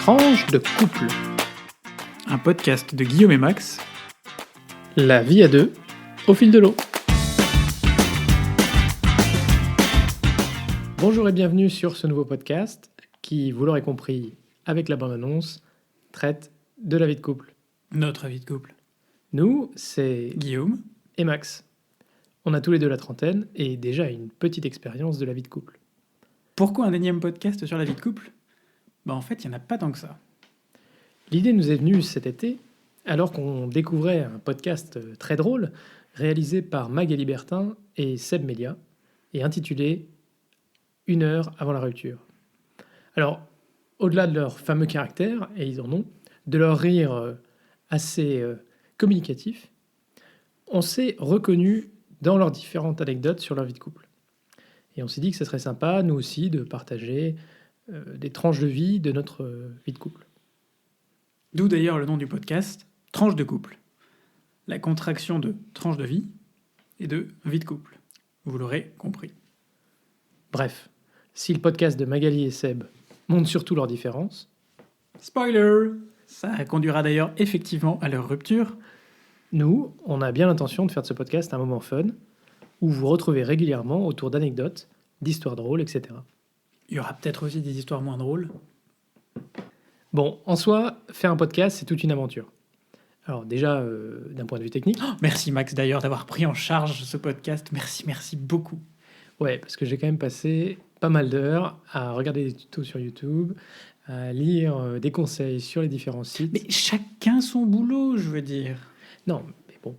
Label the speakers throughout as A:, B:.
A: Tranche de couple.
B: Un podcast de Guillaume et Max.
A: La vie à deux, au fil de l'eau. Bonjour et bienvenue sur ce nouveau podcast qui, vous l'aurez compris avec la bande-annonce, traite de la vie de couple.
B: Notre vie de couple.
A: Nous, c'est
B: Guillaume.
A: et Max. On a tous les deux la trentaine et déjà une petite expérience de la vie de couple.
B: Pourquoi un énième podcast sur la vie de couple ? En fait, il n'y en a pas tant que ça.
A: L'idée nous est venue cet été, alors qu'on découvrait un podcast très drôle, réalisé par Magali Bertin et Seb Melia, et intitulé « 1 heure avant la rupture ». Alors, au-delà de leur fameux caractère, et ils en ont, de leur rire assez communicatif, on s'est reconnu dans leurs différentes anecdotes sur leur vie de couple. Et on s'est dit que ce serait sympa, nous aussi, de partager des tranches de vie de notre vie de couple.
B: D'où d'ailleurs le nom du podcast, Tranche de couple. La contraction de tranche de vie et de vie de couple. Vous l'aurez compris.
A: Bref, si le podcast de Magali et Seb montre surtout leurs différences,
B: spoiler, ça conduira d'ailleurs effectivement à leur rupture.
A: Nous, on a bien l'intention de faire de ce podcast un moment fun, où vous retrouvez régulièrement autour d'anecdotes, d'histoires drôles, etc.
B: Il y aura peut-être aussi des histoires moins drôles.
A: Bon, en soi, faire un podcast, c'est toute une aventure. Alors déjà, d'un point de vue technique...
B: Merci Max d'ailleurs d'avoir pris en charge ce podcast. Merci beaucoup.
A: Ouais, parce que j'ai quand même passé pas mal d'heures à regarder des tutos sur YouTube, à lire des conseils sur les différents sites.
B: Mais chacun son boulot, je veux dire.
A: Non, mais bon,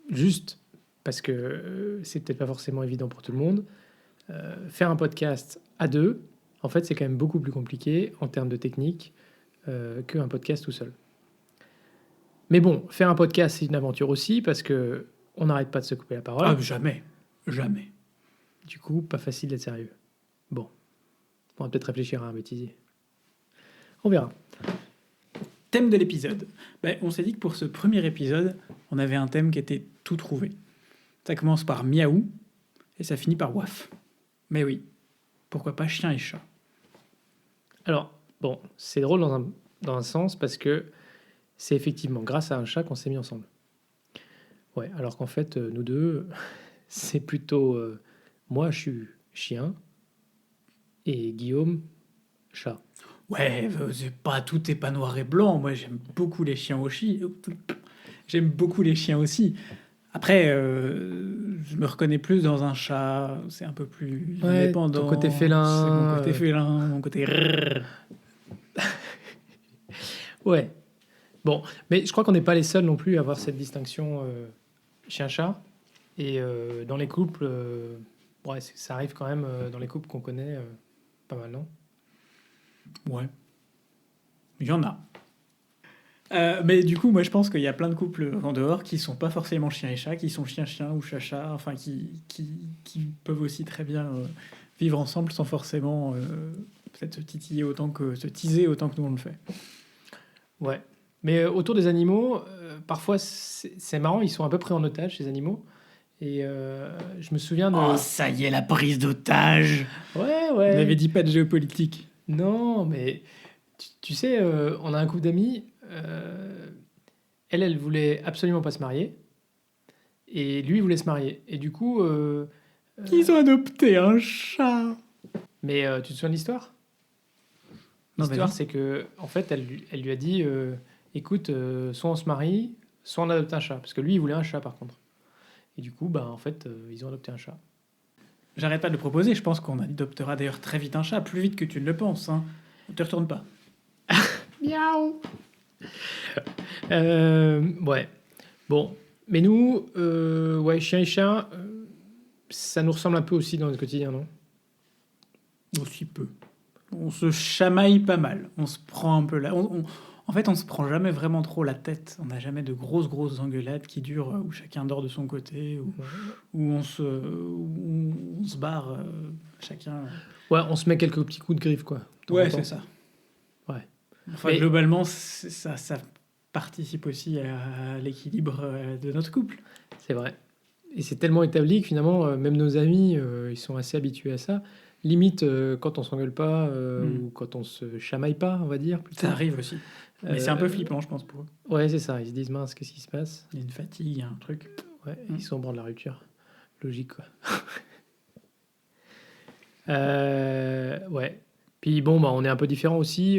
A: juste parce que c'est peut-être pas forcément évident pour tout le monde. Faire un podcast à deux, en fait, c'est quand même beaucoup plus compliqué en termes de technique qu'un podcast tout seul. Mais bon, faire un podcast, c'est une aventure aussi parce que on n'arrête pas de se couper la parole.
B: Ah, jamais.
A: Du coup, pas facile d'être sérieux. Bon, on va peut-être réfléchir à un bêtisier. On verra.
B: Thème de l'épisode. On s'est dit que pour ce premier épisode, on avait un thème qui était tout trouvé. Ça commence par miaou et ça finit par waf. Mais oui, pourquoi pas chien et chat.
A: Alors, bon, c'est drôle dans un sens parce que c'est effectivement grâce à un chat qu'on s'est mis ensemble. Ouais, alors qu'en fait, nous deux, c'est plutôt... moi, je suis chien et Guillaume, chat.
B: Ouais, c'est pas tout est pas noir et blanc. Moi, j'aime beaucoup les chiens aussi. J'aime beaucoup les chiens aussi. Après, je me reconnais plus dans un chat. C'est un peu plus indépendant.
A: Ton côté félin.
B: C'est mon côté félin, mon côté...
A: Ouais. Bon, mais je crois qu'on n'est pas les seuls non plus à avoir cette distinction chien-chat. Et dans les couples, ouais, ça arrive quand même dans les couples qu'on connaît pas mal, non ?
B: Ouais. Il y en a. Mais du coup, moi, je pense qu'il y a plein de couples en dehors qui sont pas forcément chien et chat, qui sont chien-chien ou chat-chat, enfin, qui peuvent aussi très bien vivre ensemble sans forcément peut-être se teaser autant que nous on le fait.
A: Ouais. Mais autour des animaux, parfois, c'est marrant, ils sont à peu près en otage, ces animaux. Et je me souviens de...
B: Oh, ça y est, la prise d'otage.
A: Ouais.
B: On n'avait dit pas de géopolitique.
A: Non, mais tu sais, on a un couple d'amis. Elle voulait absolument pas se marier. Et lui, il voulait se marier. Et du coup...
B: Ils ont adopté un chat.
A: Mais tu te souviens de l'histoire ?
B: Non,
A: l'histoire, c'est que, en fait, elle lui a dit écoute, soit on se marie, soit on adopte un chat. Parce que lui, il voulait un chat, par contre. Et du coup, en fait, ils ont adopté un chat.
B: J'arrête pas de le proposer. Je pense qu'on adoptera d'ailleurs très vite un chat, plus vite que tu ne le penses. Hein. Ne te retourne pas.
A: Miaou. Ouais. Bon. Mais nous, ouais, chien et chat, ça nous ressemble un peu aussi dans notre quotidien, non ?
B: Aussi peu. On se chamaille pas mal. On se prend un peu là. En fait, on se prend jamais vraiment trop la tête. On n'a jamais de grosses engueulades qui durent où chacun dort de son côté, où on se barre chacun.
A: Ouais, on se met quelques petits coups de griffe, quoi.
B: Ouais, c'est ça.
A: Ouais.
B: Enfin, globalement, ça participe aussi à l'équilibre de notre couple.
A: C'est vrai. Et c'est tellement établi que finalement, même nos amis, ils sont assez habitués à ça. limite quand on s'engueule pas
B: Mm.
A: ou quand on se chamaille pas, on va dire. Plutôt.
B: Ça arrive aussi. Mais c'est un peu
A: Euh,
B: flippant, je pense, pour eux.
A: Ouais, c'est ça. Ils se disent mince, qu'est-ce qui se passe?
B: Il y a une fatigue, il y a un truc.
A: Ouais,
B: Mm.
A: ils sont au bord de la rupture. Logique, quoi. Ouais. Puis bon, bah, on est un peu différents aussi,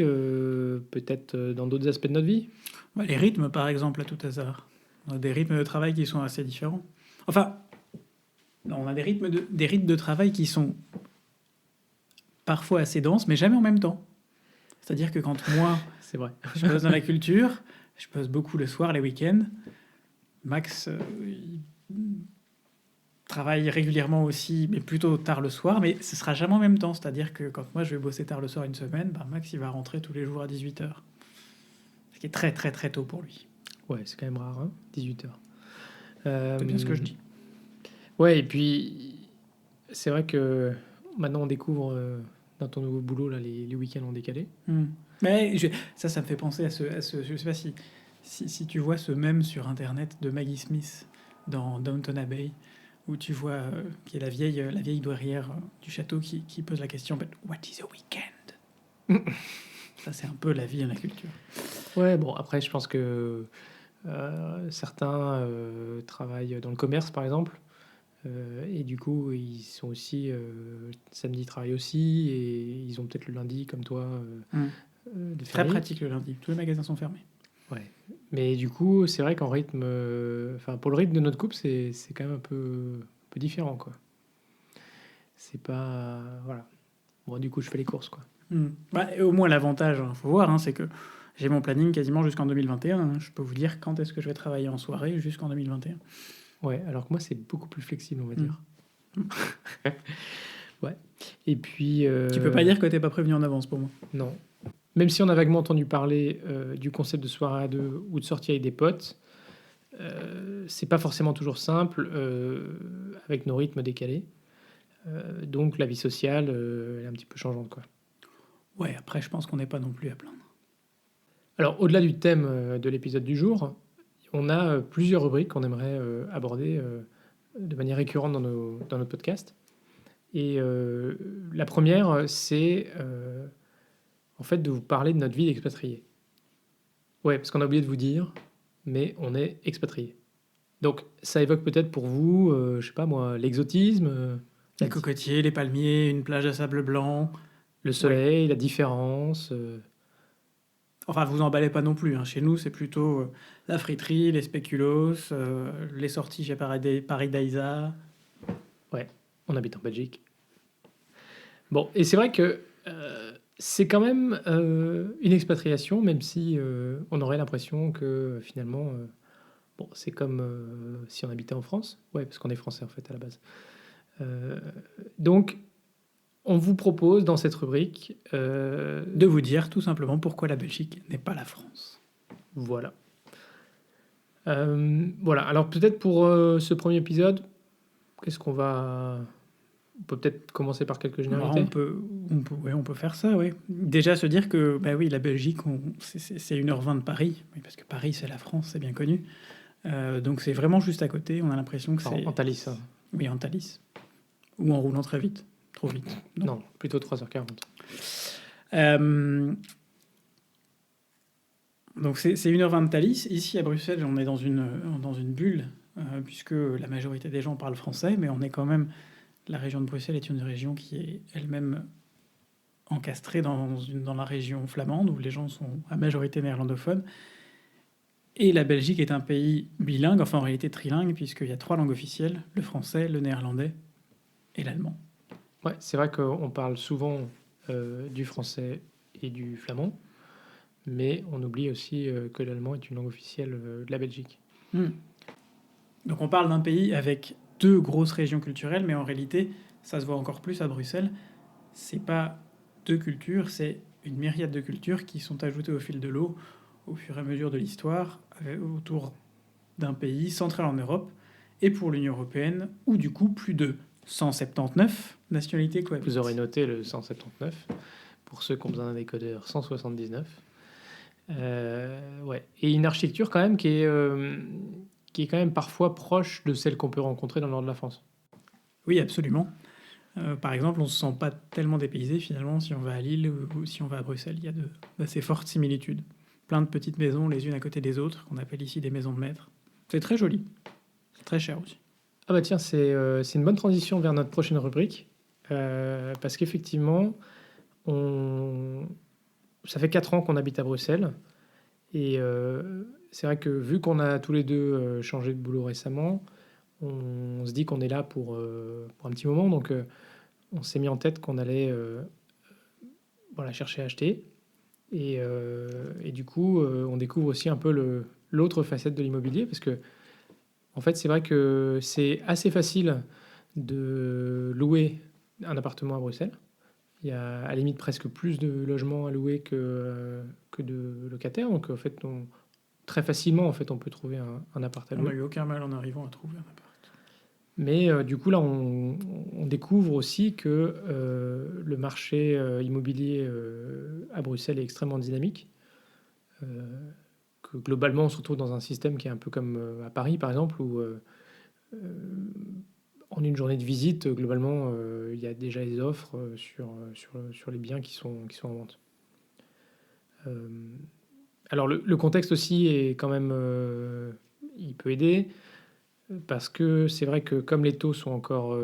A: peut-être dans d'autres aspects de notre vie.
B: Bah, les rythmes, par exemple, à tout hasard. On a des rythmes de travail qui sont assez différents. Enfin, non, on a des rythmes de travail qui sont parfois assez denses, mais jamais en même temps. C'est-à-dire que quand moi,
A: C'est vrai.
B: je bosse dans la culture, je bosse beaucoup le soir, les week-ends. Max, il travaille régulièrement aussi, mais plutôt tard le soir, mais ce sera jamais en même temps. C'est-à-dire que quand moi je vais bosser tard le soir une semaine, bah, Max il va rentrer tous les jours à 18h. Ce qui est très très très tôt pour lui.
A: Ouais, c'est quand même rare, hein, 18h.
B: C'est bien ce que je dis.
A: Ouais, et puis c'est vrai que maintenant on découvre dans ton nouveau boulot là, les week-ends en décalé.
B: Mais ça me fait penser je sais pas si tu vois ce mème sur internet de Maggie Smith dans Downton Abbey, où tu vois qui est la vieille douairière du château qui pose la question But what is a weekend? Ça, c'est un peu la vie et la culture.
A: Ouais, bon, après, je pense que certains travaillent dans le commerce, par exemple, et du coup, ils sont aussi, samedi, ils travaillent aussi, et ils ont peut-être le lundi, comme toi, de
B: Très
A: férié.
B: pratique le lundi. Tous les magasins sont fermés.
A: Ouais. Mais du coup, c'est vrai qu'en rythme, enfin, pour le rythme de notre couple, c'est quand même un peu différent, quoi. C'est pas, voilà. Bon, du coup, je fais les courses, quoi.
B: Bah, et au moins, l'avantage, faut voir, hein, c'est que j'ai mon planning quasiment jusqu'en 2021. Hein. Je peux vous dire quand est-ce que je vais travailler en soirée jusqu'en 2021.
A: Ouais, alors que moi, c'est beaucoup plus flexible, on va
B: Mm.
A: dire. Ouais. Et puis.
B: Tu peux pas dire que t'es pas prévenu en avance pour moi.
A: Non. Même si on a vaguement entendu parler du concept de soirée à deux ou de sortie avec des potes, c'est pas forcément toujours simple avec nos rythmes décalés. Donc la vie sociale, elle est un petit peu changeante, quoi.
B: Ouais, après, je pense qu'on n'est pas non plus à plaindre.
A: Alors, au-delà du thème de l'épisode du jour, on a plusieurs rubriques qu'on aimerait aborder de manière récurrente dans notre podcast. Et la première, c'est en fait de vous parler de notre vie d'expatrié. Ouais, parce qu'on a oublié de vous dire, mais on est expatrié. Donc, ça évoque peut-être pour vous, je sais pas moi, l'exotisme,
B: Les cocotiers, les palmiers, une plage à sable blanc.
A: le soleil, la différence.
B: Enfin, vous emballez pas non plus. Hein. Chez nous, c'est plutôt la friterie, les spéculoos, les sorties chez Paris Daïsa.
A: Ouais, on habite en Belgique. Bon, et c'est vrai que c'est quand même une expatriation, même si on aurait l'impression que finalement, bon, c'est comme si on habitait en France. Ouais, parce qu'on est français en fait à la base. Donc, on vous propose dans cette rubrique,
B: De vous dire tout simplement pourquoi la Belgique n'est pas la France.
A: voilà. Voilà. Alors peut-être pour ce premier épisode, qu'est-ce qu'on va... On peut peut-être commencer par quelques
B: Bah,
A: généralités.
B: ouais, on peut faire ça, oui. Déjà se dire que, bah oui, la Belgique, c'est 1h20 de Paris, oui, parce que Paris, c'est la France, c'est bien connu. Donc c'est vraiment juste à côté, on a l'impression que c'est...
A: En Thalys, hein.
B: Oui, en Thalys. Ou en roulant très vite, trop vite.
A: Non, plutôt 3h40.
B: Donc c'est 1h20 de Thalys. Ici à Bruxelles, on est dans une bulle, puisque la majorité des gens parlent français, mais on est quand même... La région de Bruxelles est une région qui est elle-même encastrée dans la région flamande, où les gens sont à majorité néerlandophones. Et la Belgique est un pays bilingue, enfin en réalité trilingue, puisqu'il y a 3 langues officielles, le français, le néerlandais et l'allemand.
A: Ouais, c'est vrai qu'on parle souvent du français et du flamand, mais on oublie aussi que l'allemand est une langue officielle de la Belgique.
B: Donc on parle d'un pays avec 2 grosses régions culturelles, mais en réalité, ça se voit encore plus à Bruxelles. C'est pas 2 cultures, c'est une myriade de cultures qui sont ajoutées au fil de l'eau, au fur et à mesure de l'histoire, autour d'un pays central en Europe, et pour l'Union européenne, où du coup plus de 179 nationalités cohabitent.
A: Vous aurez noté le 179, pour ceux qui ont besoin d'un décodeur, 179. Ouais. Et une architecture quand même qui est quand même parfois proche de celle qu'on peut rencontrer dans le nord de la France.
B: Oui, absolument. Par exemple, on ne se sent pas tellement dépaysé finalement si on va à Lille ou si on va à Bruxelles. Il y a d'assez fortes similitudes. Plein de petites maisons les unes à côté des autres, qu'on appelle ici des maisons de maître. C'est très joli. C'est très cher aussi.
A: Ah bah tiens, c'est une bonne transition vers notre prochaine rubrique. Parce qu'effectivement, ça fait 4 ans qu'on habite à Bruxelles. Et c'est vrai que vu qu'on a tous les deux changé de boulot récemment, on se dit qu'on est là pour un petit moment. Donc on s'est mis en tête qu'on allait voilà, chercher à acheter. Et du coup, on découvre aussi un peu l'autre facette de l'immobilier. Parce que en fait, c'est vrai que c'est assez facile de louer un appartement à Bruxelles. Il y a à la limite presque plus de logements à louer que de locataires. Donc en fait, très facilement, en fait, on peut trouver un appart à
B: On n'a
A: louer.
B: eu aucun mal en arrivant à trouver un appart.
A: Mais du coup, là, on découvre aussi que le marché immobilier à Bruxelles est extrêmement dynamique. Que globalement, on se retrouve dans un système qui est un peu comme à Paris, par exemple, où en une journée de visite, globalement, il y a déjà des offres sur les biens qui sont en vente. Alors, le contexte aussi est quand même, il peut aider, parce que c'est vrai que comme les taux sont encore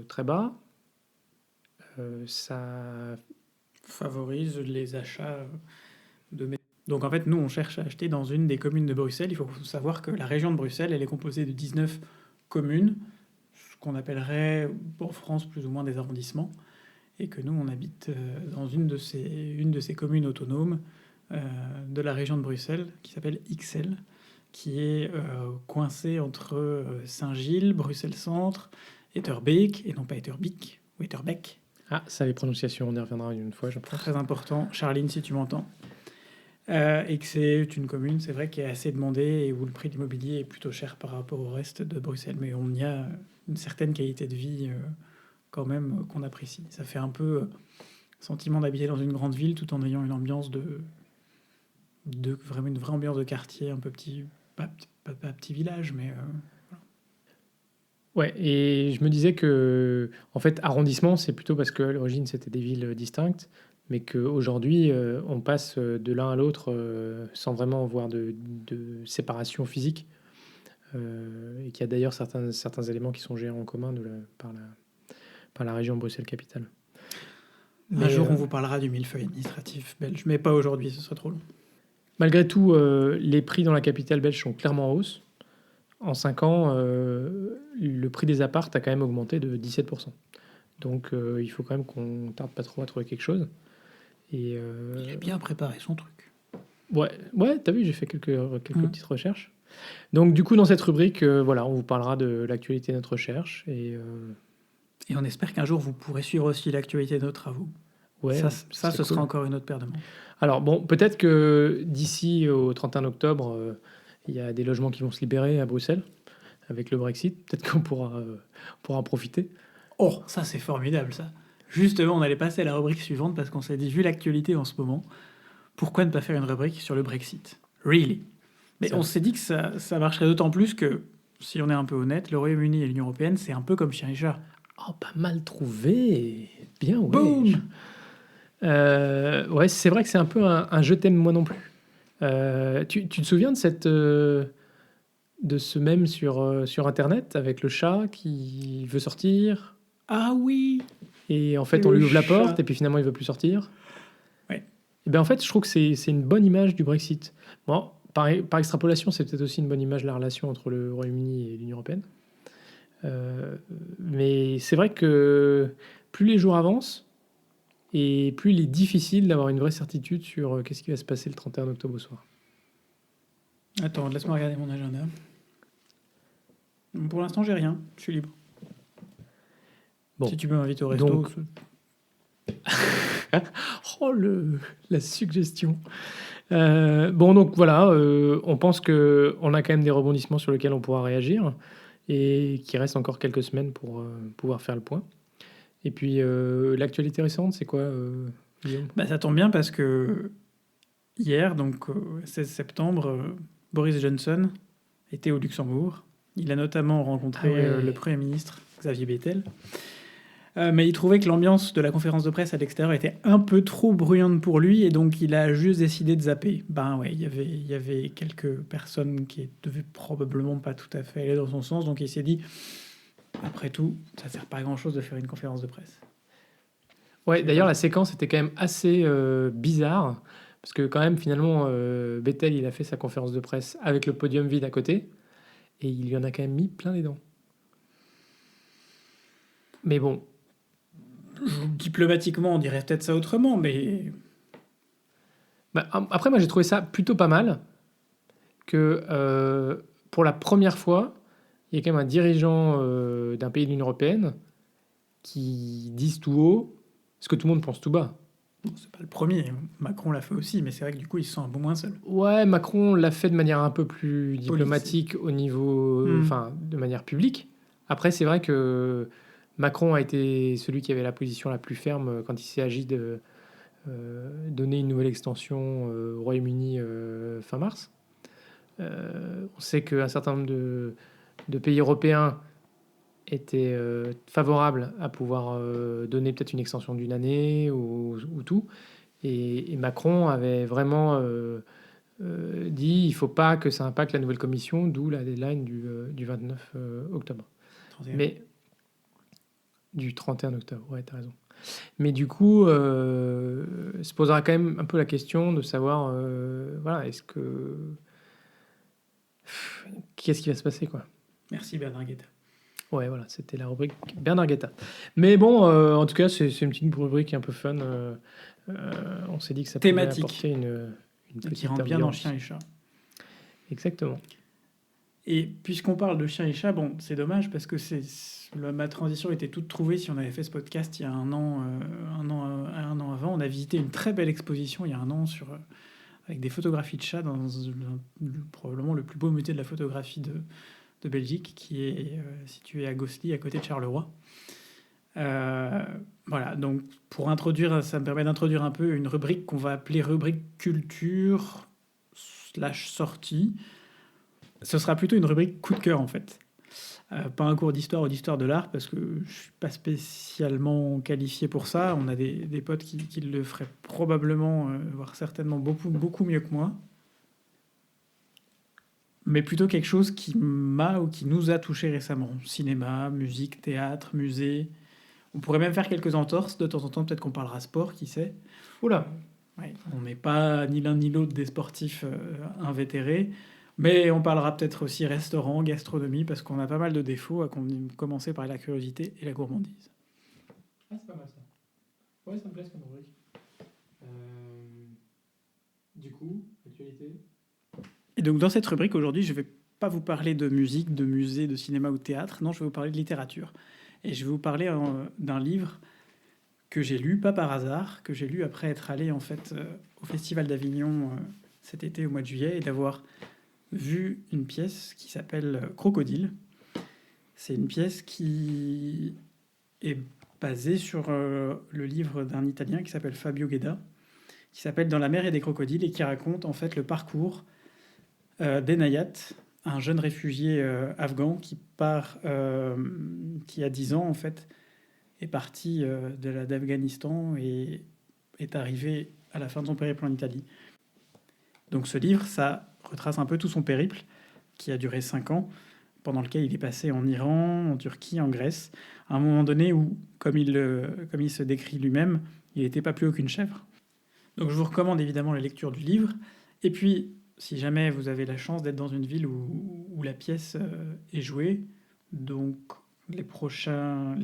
A: très bas, ça...
B: Favorise les achats de maisons. Donc en fait, nous, on cherche à acheter dans une des communes de Bruxelles. Il faut savoir que la région de Bruxelles, elle est composée de 19 communes, ce qu'on appellerait en France plus ou moins des arrondissements, et que nous, on habite dans une de ces communes autonomes de la région de Bruxelles, qui s'appelle Ixelles, qui est coincée entre Saint-Gilles, Bruxelles-Centre, Etterbeek, et non pas Etterbeek, ou Etterbeek.
A: Ah, ça, les prononciations, on y reviendra une fois, je pense.
B: Très important. Charline, si tu m'entends. Et que c'est une commune, c'est vrai, qui est assez demandée et où le prix de l'immobilier est plutôt cher par rapport au reste de Bruxelles. Mais on y a une certaine qualité de vie quand même qu'on apprécie. Ça fait un peu sentiment d'habiter dans une grande ville tout en ayant une ambiance vraiment une vraie ambiance de quartier, un peu petit, pas petit village, mais
A: Ouais, et je me disais que, en fait, arrondissement, c'est plutôt parce qu'à l'origine, c'était des villes distinctes, mais qu'aujourd'hui, on passe de l'un à l'autre sans vraiment voir de séparation physique. Et qu'il y a d'ailleurs certains éléments qui sont gérés en commun par la région Bruxelles-Capitale.
B: un jour on vous parlera du millefeuille administratif belge, mais pas aujourd'hui, ce serait trop long.
A: Malgré tout, les prix dans la capitale belge sont clairement en hausse. En 5 ans, le prix des apparts a quand même augmenté de 17%. Donc il faut quand même qu'on tarde pas trop à trouver quelque chose. Et,
B: Il a bien préparé son truc.
A: ouais, t'as vu, j'ai fait quelques petites recherches. Donc du coup, dans cette rubrique, voilà, on vous parlera de l'actualité de notre recherche. Et
B: on espère qu'un jour vous pourrez suivre aussi l'actualité de nos travaux.
A: ouais,
B: Ça ce sera encore une autre paire de manches.
A: Alors bon, peut-être que d'ici au 31 octobre, il y a des logements qui vont se libérer à Bruxelles avec le Brexit. Peut-être qu'on pourra en profiter.
B: Oh, ça c'est formidable ça. Justement, on allait passer à la rubrique suivante parce qu'on s'est dit, vu l'actualité en ce moment, pourquoi ne pas faire une rubrique sur le Brexit? Really? Mais on s'est dit que ça marcherait d'autant plus que, si on est un peu honnête, le Royaume-Uni et l'Union Européenne, c'est un peu comme chien et chat.
A: Oh, pas mal trouvé. Bien, ouais.
B: Boum.
A: Ouais, c'est vrai que c'est un peu un je t'aime moi non plus. Tu te souviens de ce mème sur Internet avec le chat qui veut sortir
B: Ah oui.
A: et en fait
B: Le
A: on lui ouvre la
B: chat.
A: porte et puis finalement il veut plus sortir.
B: Ouais.
A: Et bien en fait je trouve que c'est une bonne image du Brexit. Bon, par extrapolation c'est peut-être aussi une bonne image de la relation entre le Royaume-Uni et l'Union européenne. Mais c'est vrai que plus les jours avancent et plus il est difficile d'avoir une vraie certitude sur qu'est-ce qui va se passer le 31 octobre au soir.
B: Attends, laisse-moi regarder mon agenda. Pour l'instant, j'ai rien. Je suis libre.
A: Bon.
B: Si tu peux m'inviter au resto.
A: Donc... oh, la suggestion. Bon, donc voilà, on pense qu'on a quand même des rebondissements sur lesquels on pourra réagir et qu'il reste encore quelques semaines pour pouvoir faire le point. Et puis, l'actualité récente, c'est quoi, Guillaume ?
B: Bah, ça tombe bien parce que hier, donc 16 septembre, Boris Johnson était au Luxembourg. Il a notamment rencontré le Premier ministre Xavier Bettel. Mais il trouvait que l'ambiance de la conférence de presse à l'extérieur était un peu trop bruyante pour lui, et donc il a juste décidé de zapper. Ben ouais, il y avait quelques personnes qui devaient probablement pas tout à fait aller dans son sens, donc il s'est dit, après tout, ça sert pas à grand-chose de faire une conférence de presse.
A: Ouais, d'ailleurs, la séquence était quand même assez bizarre, parce que quand même, finalement, Vettel, il a fait sa conférence de presse avec le podium vide à côté, et il lui en a quand même mis plein les dents. Mais bon,
B: Diplomatiquement, on dirait peut-être ça autrement, mais
A: bah, après, moi, j'ai trouvé ça plutôt pas mal, que pour la première fois, il y a quand même un dirigeant d'un pays de l'Union européenne qui dise tout haut ce que tout le monde pense tout bas.
B: bon, c'est pas le premier. Macron l'a fait aussi, mais c'est vrai que du coup, il se sent un peu moins seul.
A: Ouais, Macron l'a fait de manière un peu plus
B: Policé.
A: diplomatique au niveau,
B: Hmm.
A: enfin, de manière publique. Après, c'est vrai que Macron a été celui qui avait la position la plus ferme quand il s'est agi de donner une nouvelle extension au Royaume-Uni fin mars. On sait qu'un certain nombre de pays européens étaient favorables à pouvoir donner peut-être une extension d'une année ou tout. Et Macron avait vraiment dit il ne faut pas que ça impacte la nouvelle commission, d'où la deadline du 29 octobre.
B: 31.
A: Mais du 31 octobre, ouais, tu as raison. Mais du coup, se posera quand même un peu la question de savoir, voilà, qu'est-ce qui va se passer, quoi.
B: Merci Bernard Guetta.
A: Ouais, voilà, c'était la rubrique Bernard Guetta. Mais bon, en tout cas, c'est une petite rubrique un peu fun. On s'est dit que ça pouvait
B: Thématique.
A: apporter une
B: Et
A: petite
B: qui rentre bien dans
A: ambiance.
B: Chien et Chat.
A: Exactement.
B: Et puisqu'on parle de Chien et Chat, bon, c'est dommage parce que ma transition était toute trouvée si on avait fait ce podcast il y a un an avant. On a visité une très belle exposition il y a un an avec des photographies de chats dans probablement le plus beau musée de la photographie de Belgique, qui est situé à Gosselies, à côté de Charleroi. Voilà, donc pour introduire, ça me permet d'introduire un peu une rubrique qu'on va appeler rubrique culture / sortie. Ce sera plutôt une rubrique coup de cœur en fait. Pas un cours d'histoire ou d'histoire de l'art parce que je suis pas spécialement qualifié pour ça. On a des potes qui le feraient probablement, voire certainement beaucoup mieux que moi. Mais plutôt quelque chose qui m'a ou qui nous a touché récemment. Cinéma, musique, théâtre, musée. On pourrait même faire quelques entorses de temps en temps. Peut-être qu'on parlera sport, qui sait.
A: Oula,
B: Ouais, on n'est pas ni l'un ni l'autre des sportifs invétérés. Mais on parlera peut-être aussi restaurant, gastronomie, parce qu'on a pas mal de défauts, à commencer par la curiosité et la gourmandise.
A: ah, c'est pas mal ça. Ouais, ça me plaît comme rubrique. Du coup, actualité.
B: Et donc dans cette rubrique, aujourd'hui, je ne vais pas vous parler de musique, de musée, de cinéma ou de théâtre. Non, je vais vous parler de littérature. Et je vais vous parler d'un livre que j'ai lu, pas par hasard, que j'ai lu après être allé en fait au Festival d'Avignon cet été au mois de juillet et d'avoir vu une pièce qui s'appelle Crocodile. C'est une pièce qui est basée sur le livre d'un Italien qui s'appelle Fabio Gueda, qui s'appelle Dans la mer et des crocodiles et qui raconte en fait le parcours d'Enayat, un jeune réfugié afghan qui a 10 ans en fait, est parti d'Afghanistan et est arrivé à la fin de son périple en Italie. Donc ce livre, ça retrace un peu tout son périple, qui a duré 5 ans, pendant lequel il est passé en Iran, en Turquie, en Grèce, à un moment donné où, comme il se décrit lui-même, il n'était pas plus haut qu'une chèvre. Donc je vous recommande évidemment la lecture du livre. Et puis, si jamais vous avez la chance d'être dans une ville où la pièce est jouée, donc les prochaines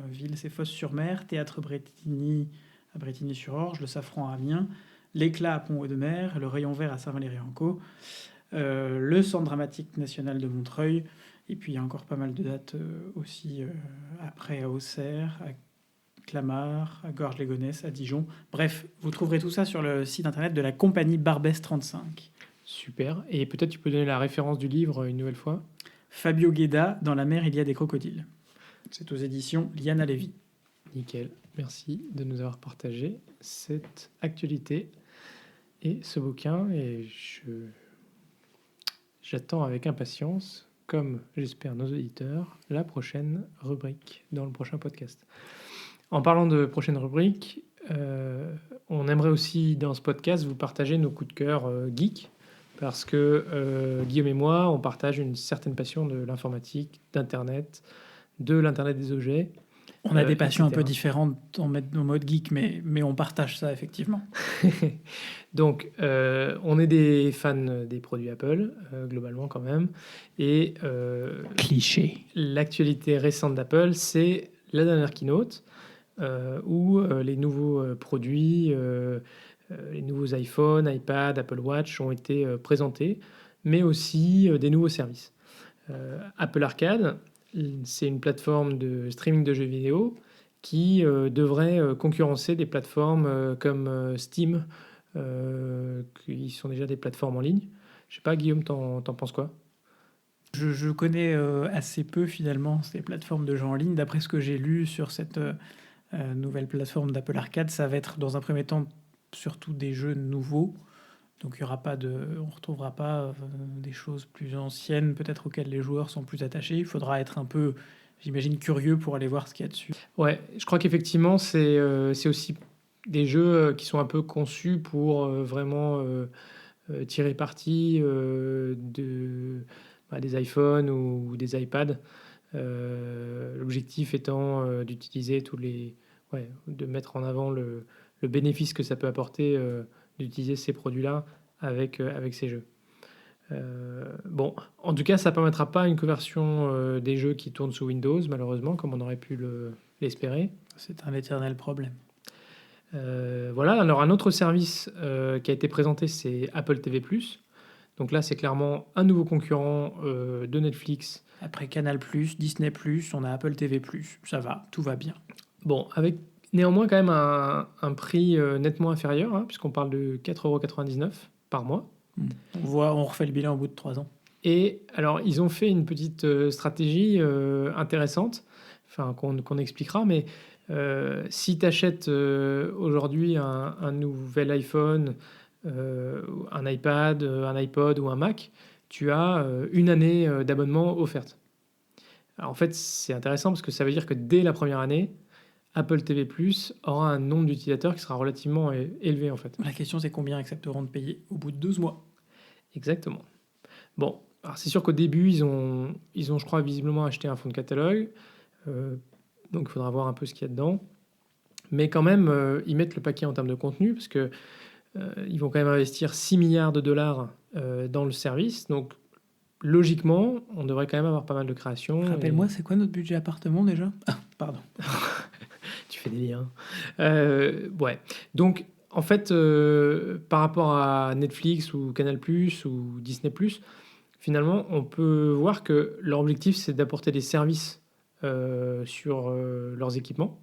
B: villes, c'est Fos-sur-Mer, Théâtre Bretigny à Bretigny-sur-Orge, le Safran à Amiens, l'Éclat à Pont-Audemer, le Rayon Vert à Saint-Valery-en-Caux, le Centre dramatique national de Montreuil, et puis il y a encore pas mal de dates aussi après à Auxerre, à Clamart, à Gorges-les-Gonesse, à Dijon. Bref, vous trouverez tout ça sur le site internet de la compagnie Barbès 35.
A: Super. Et peut-être tu peux donner la référence du livre une nouvelle fois.
B: Fabio Gueda, Dans la mer, il y a des crocodiles. C'est aux éditions Liana Lévy.
A: Nickel. Merci de nous avoir partagé cette actualité et ce bouquin. Et j'attends avec impatience comme j'espère nos auditeurs, la prochaine rubrique dans le prochain podcast. En parlant de prochaine rubrique, on aimerait aussi dans ce podcast vous partager nos coups de cœur geek, parce que Guillaume et moi, on partage une certaine passion de l'informatique, d'Internet, de l'Internet des objets.
B: On a des passions un
A: etc.
B: peu différentes en mode geek, mais on partage ça, effectivement.
A: Donc, on est des fans des produits Apple, globalement quand même. Et
B: Cliché.
A: l'actualité récente d'Apple, c'est la dernière keynote, où les nouveaux produits, les nouveaux iPhone, iPad, Apple Watch ont été présentés, mais aussi des nouveaux services. Apple Arcade, c'est une plateforme de streaming de jeux vidéo qui devrait concurrencer des plateformes comme Steam, qui sont déjà des plateformes en ligne. Je sais pas, Guillaume, t'en penses quoi?
B: Je connais assez peu, finalement, ces plateformes de jeux en ligne. D'après ce que j'ai lu sur cette nouvelle plateforme d'Apple Arcade, ça va être, dans un premier temps, surtout des jeux nouveaux. Donc, on retrouvera pas des choses plus anciennes, peut-être auxquelles les joueurs sont plus attachés. Il faudra être un peu, j'imagine, curieux pour aller voir ce qu'il y a dessus.
A: Ouais, je crois qu'effectivement, c'est aussi des jeux qui sont un peu conçus pour vraiment tirer parti des iPhones ou des iPads. L'objectif étant d'utiliser de mettre en avant le bénéfice que ça peut apporter d'utiliser ces produits-là avec ces jeux. Bon, en tout cas, ça ne permettra pas une conversion des jeux qui tournent sous Windows, malheureusement, comme on aurait pu l'espérer.
B: C'est un éternel problème.
A: Voilà, alors un autre service qui a été présenté, c'est Apple TV+. Donc là, c'est clairement un nouveau concurrent de Netflix.
B: Après Canal+, Disney+, on a Apple TV+. Ça va, tout va bien.
A: Bon, avec néanmoins quand même un prix nettement inférieur, hein, puisqu'on parle de 4,99 € par mois.
B: On refait le bilan au bout de 3 ans.
A: Et alors, ils ont fait une petite stratégie intéressante, qu'on expliquera, mais si tu achètes aujourd'hui un nouvel iPhone, un iPad, un iPod ou un Mac, tu as une année d'abonnement offerte. Alors, en fait, c'est intéressant parce que ça veut dire que dès la première année, Apple TV+ aura un nombre d'utilisateurs qui sera relativement élevé, en fait.
B: La question, c'est combien accepteront de payer au bout de 12 mois.
A: Exactement. Bon, alors c'est sûr qu'au début, ils ont, je crois, visiblement acheté un fonds de catalogue. Donc, il faudra voir un peu ce qu'il y a dedans. Mais quand même, ils mettent le paquet en termes de contenu parce que ils vont quand même investir 6 milliards de dollars dans le service. Donc, logiquement, on devrait quand même avoir pas mal de créations.
B: Rappelle-moi, c'est quoi notre budget appartement déjà ? Ah, pardon.
A: Tu fais des liens. Ouais. Donc, en fait, par rapport à Netflix ou Canal+, ou Disney+, finalement, on peut voir que leur objectif, c'est d'apporter des services sur leurs équipements.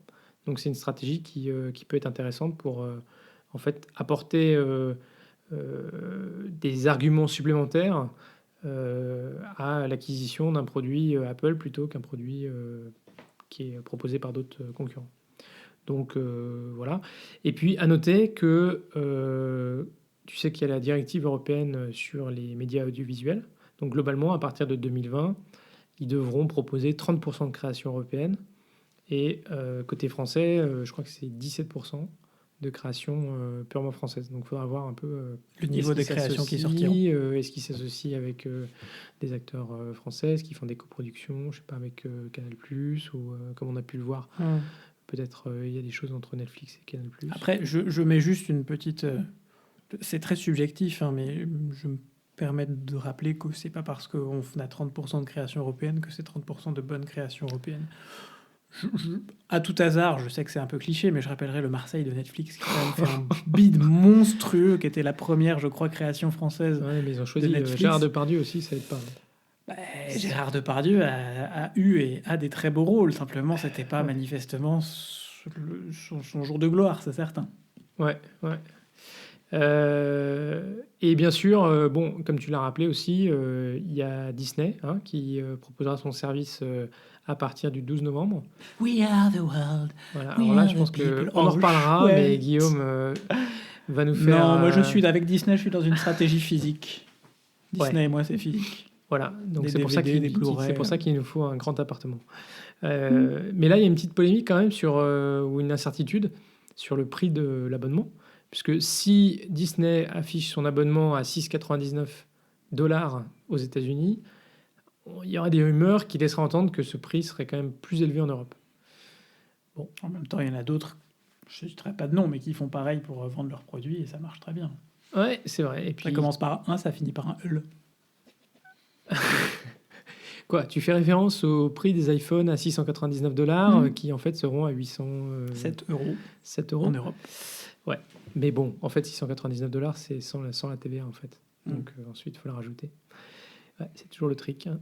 A: Donc, c'est une stratégie qui peut être intéressante pour en fait apporter des arguments supplémentaires à l'acquisition d'un produit Apple plutôt qu'un produit qui est proposé par d'autres concurrents. Donc voilà. Et puis à noter que tu sais qu'il y a la directive européenne sur les médias audiovisuels. Donc globalement, à partir de 2020, ils devront proposer 30% de création européenne. Et côté français, je crois que c'est 17% de création purement française. Donc il faudra voir un peu
B: le niveau de création qui sortiront.
A: Est-ce qu'ils s'associent avec des acteurs français, est-ce qu'ils font des coproductions, je sais pas, avec Canal+, ou comme on a pu le voir. Peut-être il y a des choses entre Netflix et Canal+.
B: Après, je mets juste une petite... c'est très subjectif, hein, mais je me permets de rappeler que c'est pas parce qu'on a 30% de création européenne que c'est 30% de bonne création européenne. À tout hasard, je sais que c'est un peu cliché, mais je rappellerai le Marseille de Netflix qui a quand même fait un bid monstrueux, qui était la première, je crois, création française.
A: Ouais, mais ils ont choisi
B: Netflix.
A: Gérard Depardieu aussi, ça aide pas.
B: Gérard Depardieu a eu et a des très beaux rôles. Simplement, c'était pas manifestement son jour de gloire, c'est certain.
A: Ouais. Et bien sûr, bon, comme tu l'as rappelé aussi, il y a Disney qui proposera son service à partir du 12 novembre.
B: We are the world.
A: Voilà. Alors là, je pense qu'on en reparlera, mais Guillaume va nous faire...
B: Non, moi avec Disney, je suis dans une stratégie physique. Disney et moi, c'est physique.
A: Voilà, donc
B: Des
A: c'est pour ça
B: DVD, des Blu-ray.
A: c'est pour ça qu'il nous faut un grand appartement. Mais là, il y a une petite polémique quand même ou une incertitude sur le prix de l'abonnement, puisque si Disney affiche son abonnement à 6,99 $ aux États-Unis, il y aura des rumeurs qui laisseraient entendre que ce prix serait quand même plus élevé en Europe.
B: Bon, en même temps, il y en a d'autres, je ne citerai pas de nom, mais qui font pareil pour vendre leurs produits et ça marche très bien.
A: Ouais, c'est vrai. Et puis...
B: Ça commence par un, ça finit par un E.
A: Quoi, tu fais référence au prix des iPhones à 699 $ qui en fait seront à
B: 7 euros
A: 7 euros
B: en Europe.
A: Ouais, mais bon, en fait 699 $ c'est sans la TVA en fait. Donc ensuite il faut la rajouter. Ouais, c'est toujours le trick. Hein.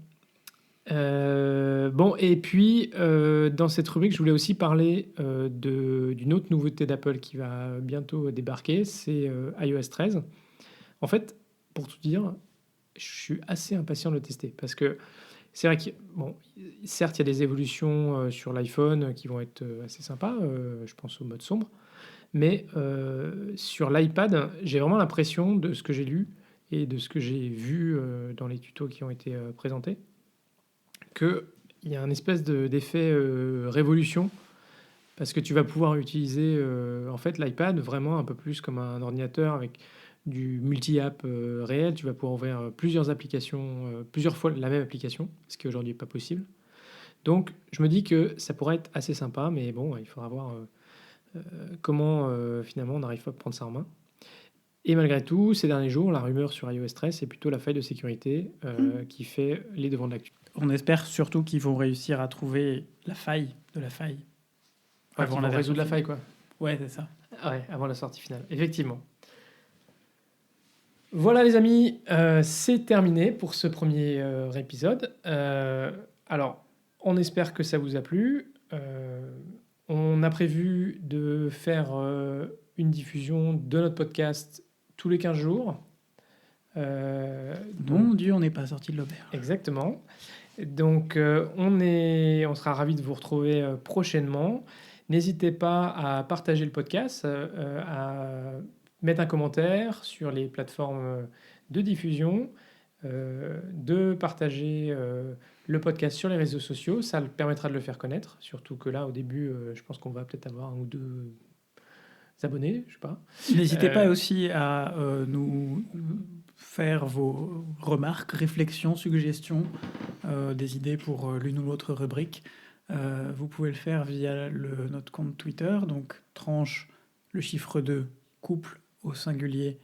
A: Bon, et puis dans cette rubrique, je voulais aussi parler d'une autre nouveauté d'Apple qui va bientôt débarquer, c'est iOS 13. En fait, pour tout dire, je suis assez impatient de le tester parce que c'est vrai que, bon, certes, il y a des évolutions sur l'iPhone qui vont être assez sympas, je pense au mode sombre, mais sur l'iPad, j'ai vraiment l'impression de ce que j'ai lu et de ce que j'ai vu dans les tutos qui ont été présentés, qu'il y a un espèce d'effet révolution, parce que tu vas pouvoir utiliser en fait l'iPad vraiment un peu plus comme un ordinateur avec du multi-app réel. Tu vas pouvoir ouvrir plusieurs applications, plusieurs fois la même application, ce qui aujourd'hui n'est pas possible. Donc je me dis que ça pourrait être assez sympa, mais bon, il faudra voir comment finalement on n'arrive pas à prendre ça en main. Et malgré tout, ces derniers jours, la rumeur sur iOS 13, c'est plutôt la faille de sécurité qui fait les devants de l'actu.
B: On espère surtout qu'ils vont réussir à trouver la faille de la faille.
A: Avant la résoudre la faille, quoi.
B: Ouais, c'est ça.
A: Ouais, avant la sortie finale, effectivement. Voilà les amis, c'est terminé pour ce premier épisode. Alors, on espère que ça vous a plu. On a prévu de faire une diffusion de notre podcast tous les 15 jours.
B: Mon Dieu, on n'est pas sorti de l'auberge.
A: Exactement. Donc, on sera ravis de vous retrouver prochainement. N'hésitez pas à partager le podcast, à mettre un commentaire sur les plateformes de diffusion, de partager le podcast sur les réseaux sociaux. Ça permettra de le faire connaître, surtout que là, au début, je pense qu'on va peut-être avoir 1 ou 2 abonnés, je sais pas.
B: N'hésitez pas aussi à nous faire vos remarques, réflexions, suggestions, des idées pour l'une ou l'autre rubrique. Vous pouvez le faire via notre compte Twitter, donc tranche le chiffre 2, couple au singulier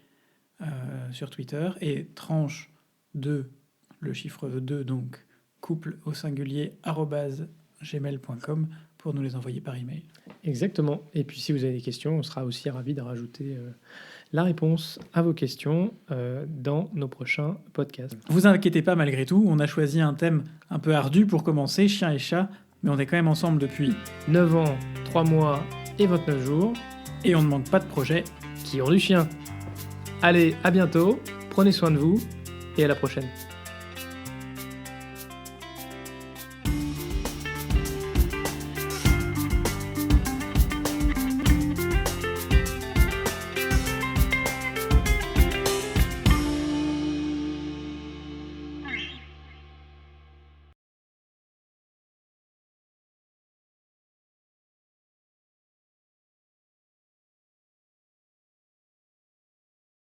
B: sur Twitter, et tranche 2, le chiffre 2, donc couple au singulier @gmail.com pour nous les envoyer par email.
A: Exactement. Et puis si vous avez des questions, on sera aussi ravis de rajouter la réponse à vos questions dans nos prochains podcasts.
B: Vous inquiétez pas, malgré tout, on a choisi un thème un peu ardu pour commencer, chien et chat, mais on est quand même ensemble depuis
A: 9 ans, 3 mois et 29 jours.
B: Et on ne manque pas de projets
A: qui ont du chien. Allez, à bientôt, prenez soin de vous et à la prochaine.